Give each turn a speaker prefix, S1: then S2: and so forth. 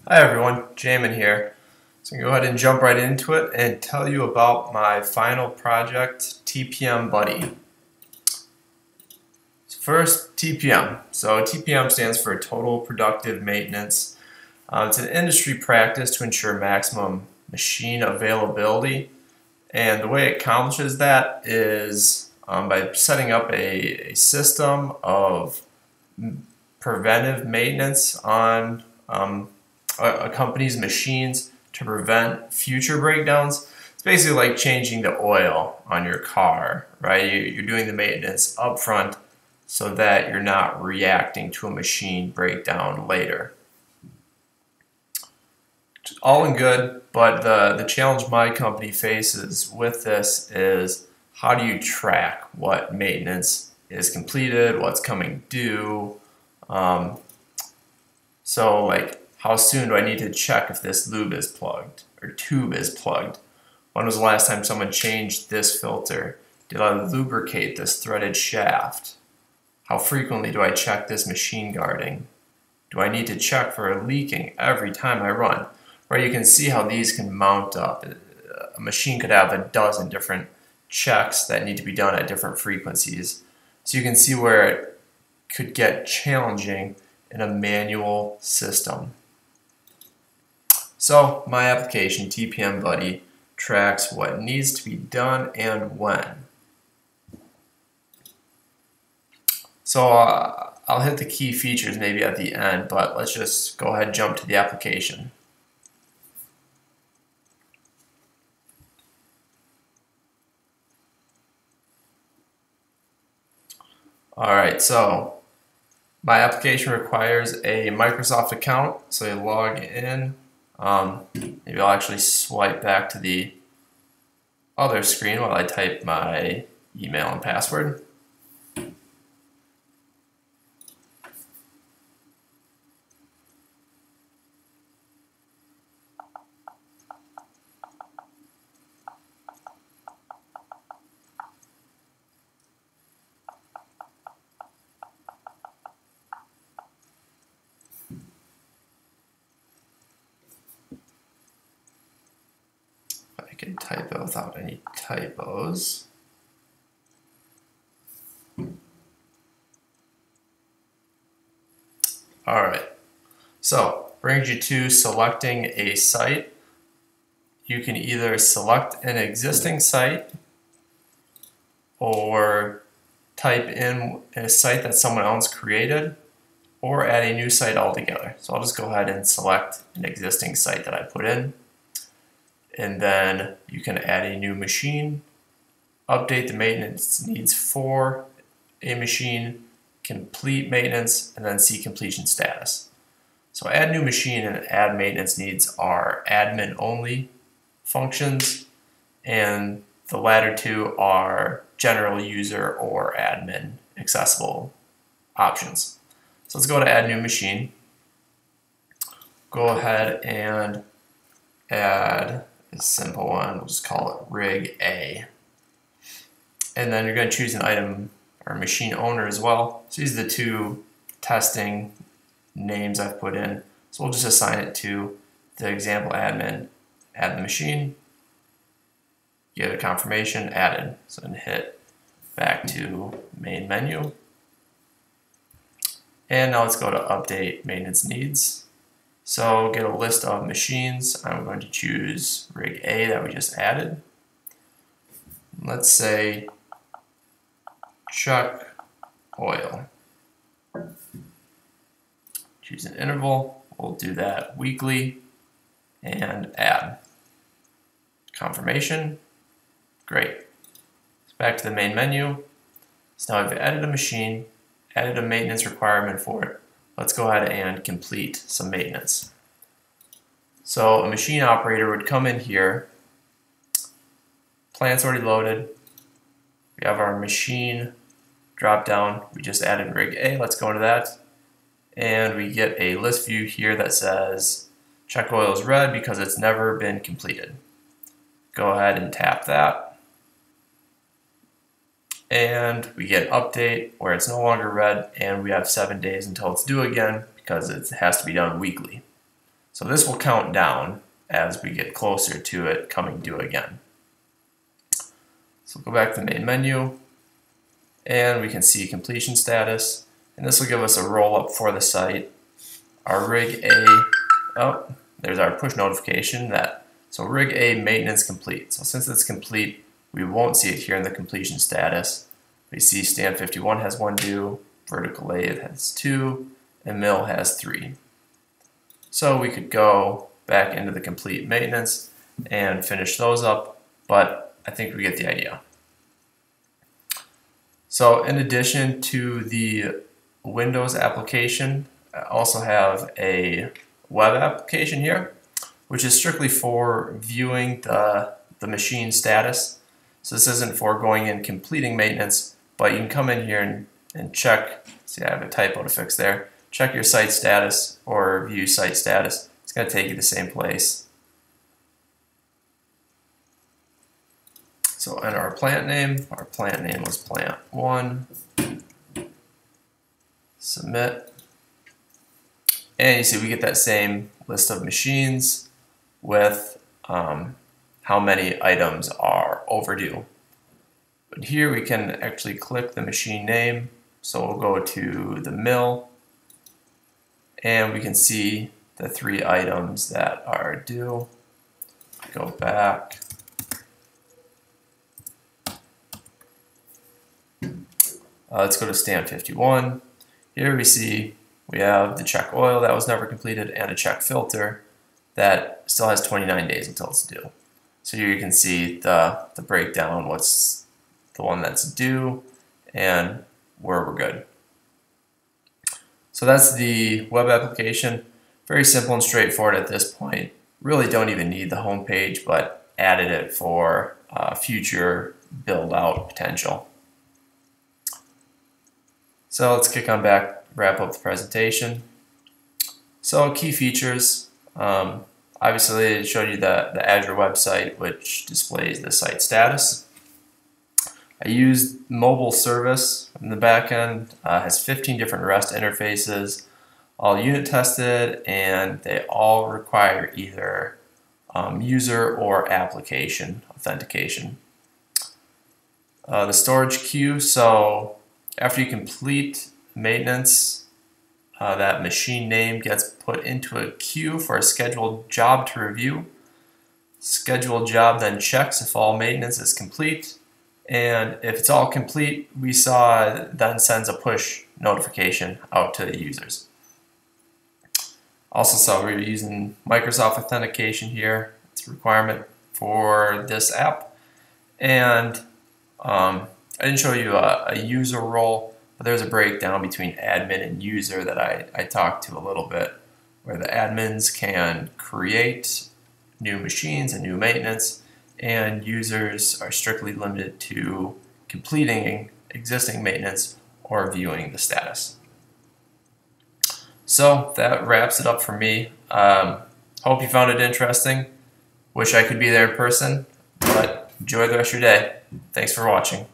S1: Hi everyone, Jamin here. So I'm going to go ahead and jump right into it and tell you about my final project, TPM Buddy. So first, TPM. So TPM stands for Total Productive Maintenance. It's an industry practice to ensure maximum machine availability. And the way it accomplishes that is by setting up a system of preventive maintenance on a company's machines to prevent future breakdowns. It's basically like changing the oil on your car, right? You're doing the maintenance up front so that you're not reacting to a machine breakdown later. All in good, but the challenge my company faces with this is how do you track what maintenance is completed, what's coming due. So like, how soon do I need to check if this lube is plugged or tube is plugged? When was the last time someone changed this filter? Did I lubricate this threaded shaft? How frequently do I check this machine guarding? Do I need to check for leaking every time I run? Right, you can see how these can mount up. A machine could have a dozen different checks that need to be done at different frequencies. So you can see where it could get challenging in a manual system. So my application, TPM Buddy, tracks what needs to be done and when. So I'll hit the key features maybe at the end, but let's just go ahead and jump to the application. Alright, so my application requires a Microsoft account, so you log in. Maybe I'll actually swipe back to the other screen while I type my email and password. I can type it without any typos. Alright, so brings you to selecting a site. You can either select an existing site or type in a site that someone else created or add a new site altogether. So I'll just go ahead and select an existing site that I put in. And then you can add a new machine, update the maintenance needs for a machine, complete maintenance, and then see completion status. So add new machine and add maintenance needs are admin only functions, and the latter two are general user or admin accessible options. So let's go to add new machine. Go ahead and add a simple one, we'll just call it rig A. And then you're going to choose an item or machine owner as well. So these are the two testing names I've put in. So we'll just assign it to the example admin, add the machine, get a confirmation, added. So then hit back to main menu. And now let's go to update maintenance needs. So get a list of machines. I'm going to choose rig A that we just added. Let's say check oil. Choose an interval. We'll do that weekly and add. Confirmation. Great. So back to the main menu. So now I've added a machine, added a maintenance requirement for it. Let's go ahead and complete some maintenance. So a machine operator would come in here, plant's already loaded, we have our machine drop down, we just added rig A, let's go into that, and we get a list view here that says check oil is red because it's never been completed. Go ahead and tap that. And we get an update where it's no longer red and we have 7 days until it's due again because it has to be done weekly. So this will count down as we get closer to it coming due again. So go back to the main menu, and we can see completion status, and this will give us a roll-up for the site. Our rig A, oh, there's our push notification so rig A maintenance complete. So since it's complete, we won't see it here in the completion status. We see stand 51 has 1 due, vertical lathe has 2, and mill has 3. So we could go back into the complete maintenance and finish those up, but I think we get the idea. So in addition to the Windows application, I also have a web application here, which is strictly for viewing the machine status. So this isn't for going in completing maintenance, but you can come in here and check. See, I have a typo to fix there. Check your site status or view site status. It's going to take you to the same place. So enter our plant name. Our plant name was plant 1. Submit. And you see we get that same list of machines with how many items are overdue. But here we can actually click the machine name. So we'll go to the mill, and we can see the 3 items that are due. Go back. Let's go to stand 51. Here we see we have the check oil that was never completed and a check filter that still has 29 days until it's due. So here you can see the breakdown, what's the one that's due and where we're good. So that's the web application. Very simple and straightforward at this point. Really don't even need the home page, but added it for future build out potential. So let's kick on back, wrap up the presentation. So key features, obviously it showed you the Azure website, which displays the site status. I used mobile service in the back end, has 15 different REST interfaces, all unit tested, and they all require either user or application authentication. The storage queue, so after you complete maintenance, that machine name gets put into a queue for a scheduled job to review. Scheduled job then checks if all maintenance is complete, and if it's all complete, we saw it then sends a push notification out to the users. Also saw we were using Microsoft authentication here. It's a requirement for this app, and I didn't show you a user role, but there's a breakdown between admin and user that I talked to a little bit, where the admins can create new machines and new maintenance, and users are strictly limited to completing existing maintenance or viewing the status. So that wraps it up for me. Hope you found it interesting. Wish I could be there in person, but enjoy the rest of your day. Thanks for watching.